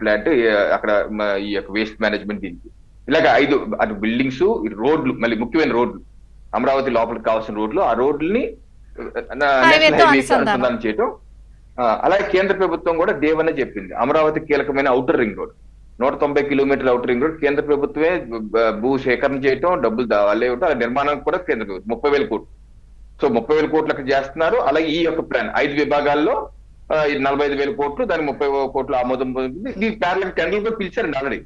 Plant, అక్కడ ఈ యొక్క వేస్ట్ మేనేజ్మెంట్ దీనికి ఇలాగ 5 అటు బిల్డింగ్స్, రోడ్లు, మళ్ళీ ముఖ్యమైన రోడ్లు, అమరావతి లోపలికి కావాల్సిన రోడ్లు, ఆ రోడ్లని నేషనల్ హైవేకి అనుసంధానం చేయటం. అలాగే కేంద్ర ప్రభుత్వం కూడా దేవనే చెప్పింది, అమరావతి కీలకమైన ఔటర్ రింగ్ రోడ్, 190 కిలోమీటర్ల ఔటర్ రింగ్ రోడ్ కేంద్ర ప్రభుత్వమే భూ సేకరణ చేయటం, డబ్బులు వాళ్ళే ఇవ్వటం, అలా నిర్మాణానికి కూడా కేంద్ర ప్రభుత్వం 30,000 కోట్లు. సో 30,000 కోట్లు అక్కడ చేస్తున్నారు. అలాగే ఈ యొక్క ప్లాన్ 5 విభాగాల్లో 45,000 కోట్లు, దానికి 30 కోట్లు ఆమోదం పొందింది. ఈ ప్యారల్ టెండర్లు కూడా పిలిచారండి ఆల్రెడీ,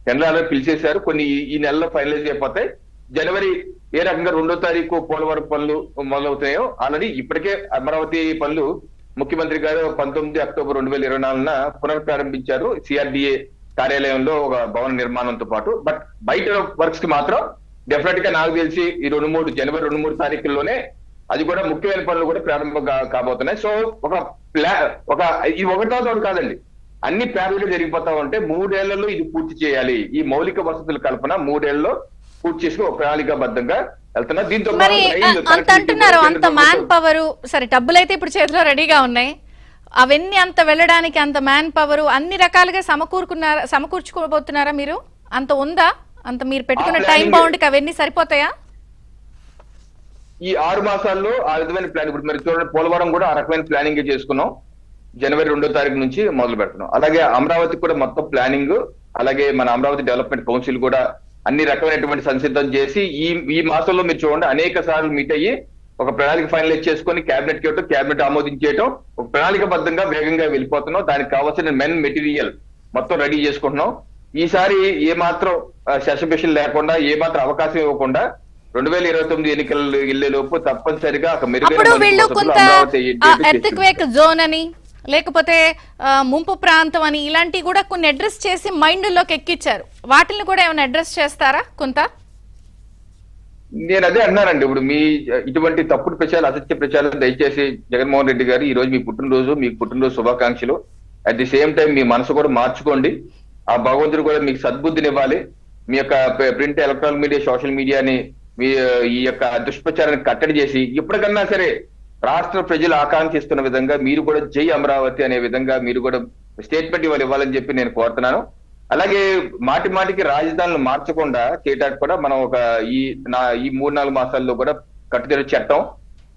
టెండర్ ఆల్రెడీ పిలిచేశారు. కొన్ని ఈ నెలలో ఫైనలైజ్ అయిపోతాయి. జనవరి ఏ రకంగా 2వ తారీఖు పోలవరం పనులు మొదలవుతాయో ఆల్రెడీ ఇప్పటికే అమరావతి పనులు ముఖ్యమంత్రి గారు 19 అక్టోబర్ 2024 పునఃప్రారంభించారు సిఆర్డిఏ కార్యాలయంలో ఒక భవన నిర్మాణంతో పాటు. బట్ బయట వర్క్స్ కి మాత్రం డెఫినెట్ గా నాకు తెలిసి ఈ జనవరి 2-3 తారీఖుల్లోనే అది కూడా ముఖ్యమైన పనులు కూడా ప్రారంభం కాబోతున్నాయి. సో ఇది ఒకటో కాదండి, అన్ని ప్యారల్ గా జరిగిపోతా ఉంటే 3 ఏళ్లలో ఇది పూర్తి చేయాలి. ఈ మౌలిక వసతుల కల్పన 3 ఏళ్లలో పూర్తి చేసుకుని ఒక ప్రణాళికాబద్ధంగా వెళ్తున్నా. దీంతో అంత అంటున్నారు, అంత మ్యాన్ పవర్, సరే డబ్బులు అయితే ఇప్పుడు చేతిలో రెడీగా ఉన్నాయి, అవన్నీ అంత వెళ్ళడానికి అంత మ్యాన్ పవర్ అన్ని రకాలుగా సమకూర్చుకోబోతున్నారా మీరు? అంత ఉందా? అంత మీరు పెట్టుకున్న టైం బౌండ్ కి అవన్నీ సరిపోతాయా? ఈ 6 మాసాల్లో ఆ విధమైన ప్లాన్, ఇప్పుడు మీరు చూడండి పోలవరం కూడా ఆ రకమైన ప్లానింగ్ చేసుకున్నాం. జనవరి 2వ తారీఖు నుంచి మొదలు పెడుతున్నాం. అలాగే అమరావతి కూడా మొత్తం ప్లానింగ్, అలాగే మన అమరావతి డెవలప్మెంట్ కౌన్సిల్ కూడా అన్ని రకమైనటువంటి సంసిద్ధం చేసి ఈ మాసంలో మీరు చూడండి అనేక సార్లు మీట్ అయ్యి ఒక ప్రణాళిక ఫైనలైజ్ చేసుకొని క్యాబినెట్ కి ఇవ్వటం, క్యాబినెట్ ఆమోదించేయటం, ఒక ప్రణాళికబద్ధంగా వేగంగా వెళ్ళిపోతున్నాం. దానికి కావాల్సిన మెటీరియల్ మొత్తం రెడీ చేసుకుంటున్నాం. ఈసారి ఏమాత్రం సెషన్ లేకుండా, ఏమాత్రం అవకాశం ఇవ్వకుండా 2029 ఎన్నికలు వెళ్లే లోపు తప్పనిసరిగా జోన్ అని లేకపోతే ముంపు ప్రాంతం అని ఇలాంటివి కూడా కొన్ని అడ్రస్ చేసి మైండ్ లోకి ఎక్కించారు. వాటిని కూడా ఏమైనా అడ్రస్ చేస్తారా కొంత? నేను అదే అన్నానండి, ఇప్పుడు మీ ఇటువంటి తప్పుడు ప్రచారాలు, అసత్య ప్రచారాలు దయచేసి జగన్మోహన్ రెడ్డి గారు ఈ రోజు మీ పుట్టినరోజు, మీకు పుట్టినరోజు శుభాకాంక్షలు. అట్ ది సేమ్ టైం మీ మనసు కూడా మార్చుకోండి. ఆ భగవంతుడు కూడా మీకు సద్బుద్ధినివ్వాలి. మీ యొక్క ప్రింట్, ఎలక్ట్రానిక్ మీడియా, సోషల్ మీడియాని మీ ఈ యొక్క దుష్ప్రచారాన్ని కట్టడి చేసి ఇప్పటికన్నా సరే రాష్ట్ర ప్రజలు ఆకాంక్షిస్తున్న విధంగా మీరు కూడా జై అమరావతి అనే విధంగా మీరు కూడా స్టేట్మెంట్ ఇవ్వాలని చెప్పి నేను కోరుతున్నాను. అలాగే మాటి మాటికి రాజధానులు మార్చకుండా చేయడానికి కూడా మనం ఈ 3-4 మాసాల్లో కూడా కట్టుదిట్ట చట్టం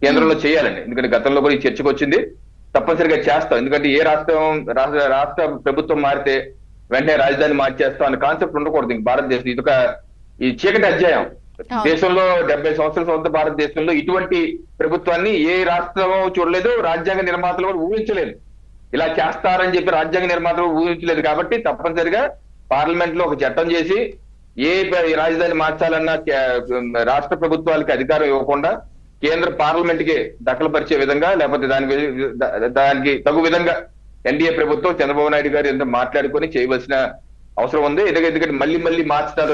కేంద్రంలో చేయాలండి. ఎందుకంటే గతంలో కూడా ఈ చర్చకు వచ్చింది, తప్పనిసరిగా చేస్తాం. ఎందుకంటే ఏ రాష్ట్ర ప్రభుత్వం మారితే వెంటనే రాజధాని మార్చేస్తాం అనే కాన్సెప్ట్ ఉండకూడదు. భారతదేశం ఇది ఈ చీకటి అధ్యాయం. దేశంలో 70 సంవత్సరాల సొంత భారతదేశంలో ఇటువంటి ప్రభుత్వాన్ని ఏ రాష్ట్రం చూడలేదు, రాజ్యాంగ నిర్మాతలు కూడా ఊహించలేదు. ఇలా చేస్తారని చెప్పి రాజ్యాంగ నిర్మాతలు ఊహించలేదు. కాబట్టి తప్పనిసరిగా పార్లమెంట్ లో ఒక చట్టం చేసి ఏ రాజధాని మార్చాలన్నా రాష్ట్ర ప్రభుత్వాలకి అధికారం ఇవ్వకుండా కేంద్ర పార్లమెంట్ కి దఖలుపరిచే విధంగా, లేకపోతే దానికి తగు విధంగా ఎన్డీఏ ప్రభుత్వం చంద్రబాబు నాయుడు గారు ఎంత మాట్లాడుకొని చేయవలసిన అవసరం ఉంది. ఎందుకంటే మళ్ళీ మార్చుతారు.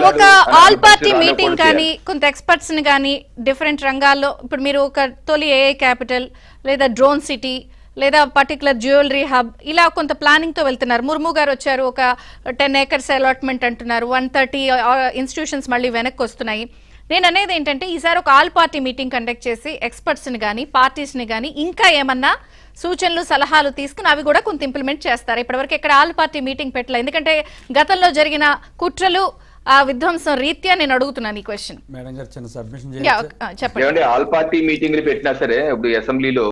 ఒక ఆల్ పార్టీ మీటింగ్ కానీ కొంత ఎక్స్పర్ట్స్ ని కానీ డిఫరెంట్ రంగాల్లో, ఇప్పుడు మీరు ఒక తొలి ఏఐ క్యాపిటల్ లేదా డ్రోన్ సిటీ లేదా పర్టికులర్ జ్యువెలరీ హబ్ ఇలా కొంత ప్లానింగ్ తో వెళ్తున్నారు. ముర్ము గారు వచ్చారు, ఒక 10 acres అలాట్మెంట్ అంటున్నారు, 130 ఇన్స్టిట్యూషన్స్ మళ్ళీ వెనక్కి వస్తున్నాయి. నేను అనేది ఏంటంటే ఈసారి ఒక ఆల్ పార్టీ మీటింగ్ కండక్ట్ చేసి ఎక్స్పర్ట్స్ ని కానీ పార్టీస్ ని కానీ ఇంకా ఏమన్నా సూచనలు సలహాలు తీసుకుని అవి కూడా కొంత ఇంప్లిమెంట్ చేస్తారు. ఇప్పటివరకు ఇక్కడ ఆల్ పార్టీ మీటింగ్ పెట్టలేదు, ఎందుకంటే గతంలో జరిగిన కుట్రలు ఆ విధ్వంసం రీత్యా నేను అడుగుతున్నాను ఈ క్వశ్చన్. చెప్పండి. ఆల్ పార్టీ మీటింగ్లు పెట్టినా సరే ఇప్పుడు అసెంబ్లీలో